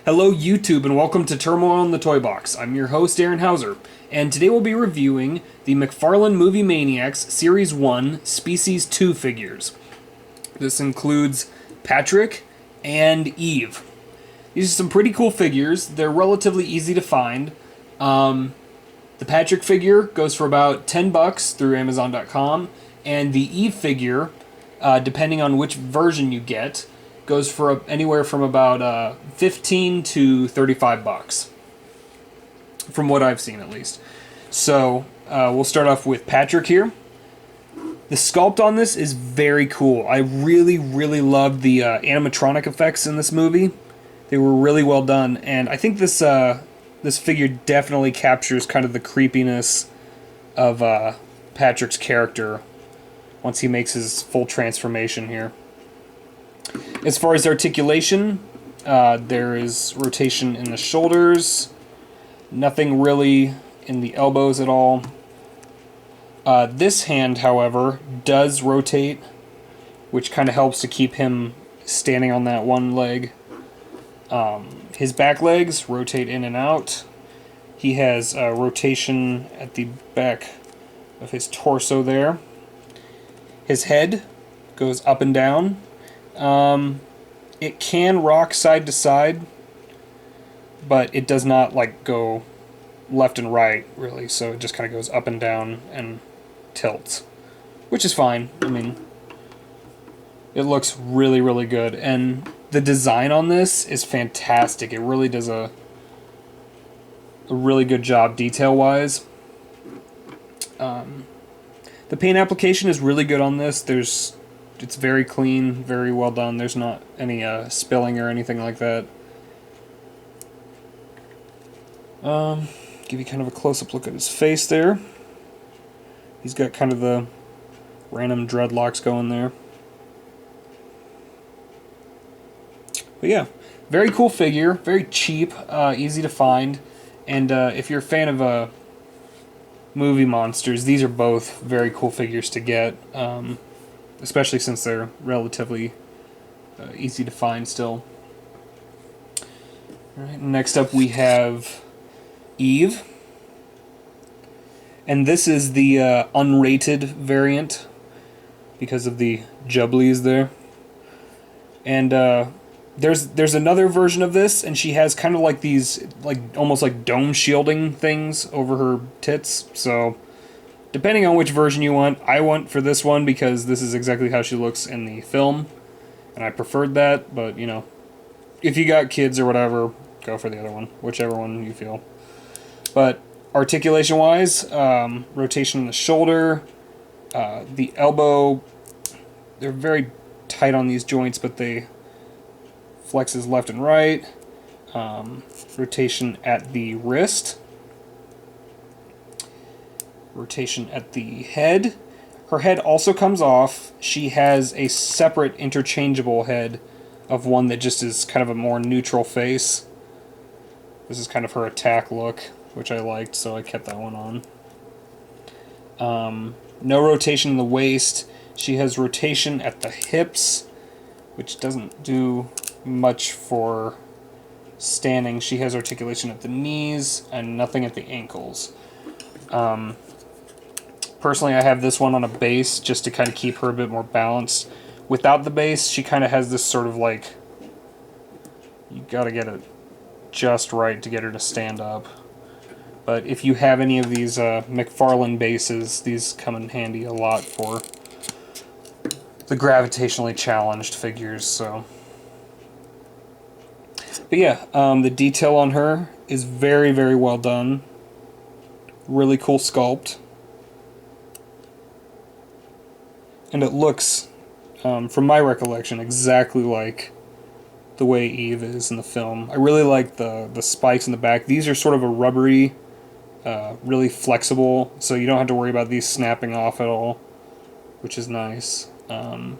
Hello YouTube and welcome to Turmoil in the Toybox. I'm your host Aaron Hauser, and today we'll be reviewing the Mcfarlane movie Maniacs Series 1 Species 2 figures. This includes Patrick and Eve. These are some pretty cool figures. They're relatively easy to find. The Patrick figure goes for about $10 through Amazon.com, and the Eve figure, depending on which version you get, goes for anywhere from about 15 to 35 bucks, from what I've seen at least. So we'll start off with Patrick here. The sculpt on this is very cool. I really loved the animatronic effects in this movie. They were really well done, and I think this this figure definitely captures kind of the creepiness of Patrick's character once he makes his full transformation here. As far as articulation, there is rotation in the shoulders, nothing really in the elbows at all. This hand, however, does rotate, which kind of helps to keep him standing on that one leg. His back legs rotate in and out. He has rotation at the back of his torso there. His head goes up and down. It can rock side to side, but it does not like go left and right really, so it just kind of goes up and down and tilts, which is fine. I mean, it looks really good, and the design on this is fantastic. It really does a really good job detail wise. The paint application is really good on this. It's very clean, very well done. There's not any spilling or anything like that. Give you kind of a close-up look at his face there. He's got kind of the random dreadlocks going there. But yeah, very cool figure, very cheap, easy to find. And if you're a fan of movie monsters, these are both very cool figures to get. Especially since they're relatively easy to find still. Alright, next up we have Eve. And this is the unrated variant because of the jubblies there. And there's another version of this, and she has kind of like these almost like dome shielding things over her tits, so depending on which version you want, I want for this one because this is exactly how she looks in the film, and I preferred that, but, you know, if you got kids or whatever, go for the other one, whichever one you feel. But articulation-wise, rotation in the shoulder, the elbow, they're very tight on these joints, but they flexes left and right, rotation at the wrist, rotation at the head. Her head also comes off. She has a separate interchangeable head of one that just is kind of a more neutral face. This is kind of her attack look, which I liked, so I kept that one on. No rotation in the waist. She has rotation at the hips, which doesn't do much for standing. She has articulation at the knees and nothing at the ankles. Personally, I have this one on a base just to kind of keep her a bit more balanced. Without the base, she kind of has this sort of like, you gotta get it just right to get her to stand up. But if you have any of these Mcfarlane bases, these come in handy a lot for the gravitationally challenged figures, so. But yeah, the detail on her is very well done. Really cool sculpt. And it looks, from my recollection, exactly like the way Eve is in the film. I really like the spikes in the back. These are sort of a rubbery, really flexible, so you don't have to worry about these snapping off at all, which is nice. And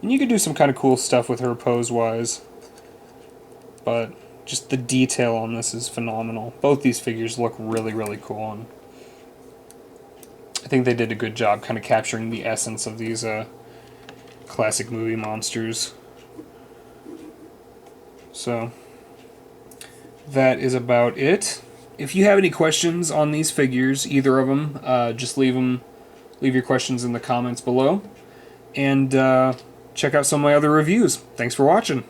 you could do some kind of cool stuff with her pose-wise, but just the detail on this is phenomenal. Both these figures look really cool, and I think they did a good job kind of capturing the essence of these classic movie monsters. So that is about it. If you have any questions on these figures, either of them, just leave your questions in the comments below. And check out some of my other reviews. Thanks for watching.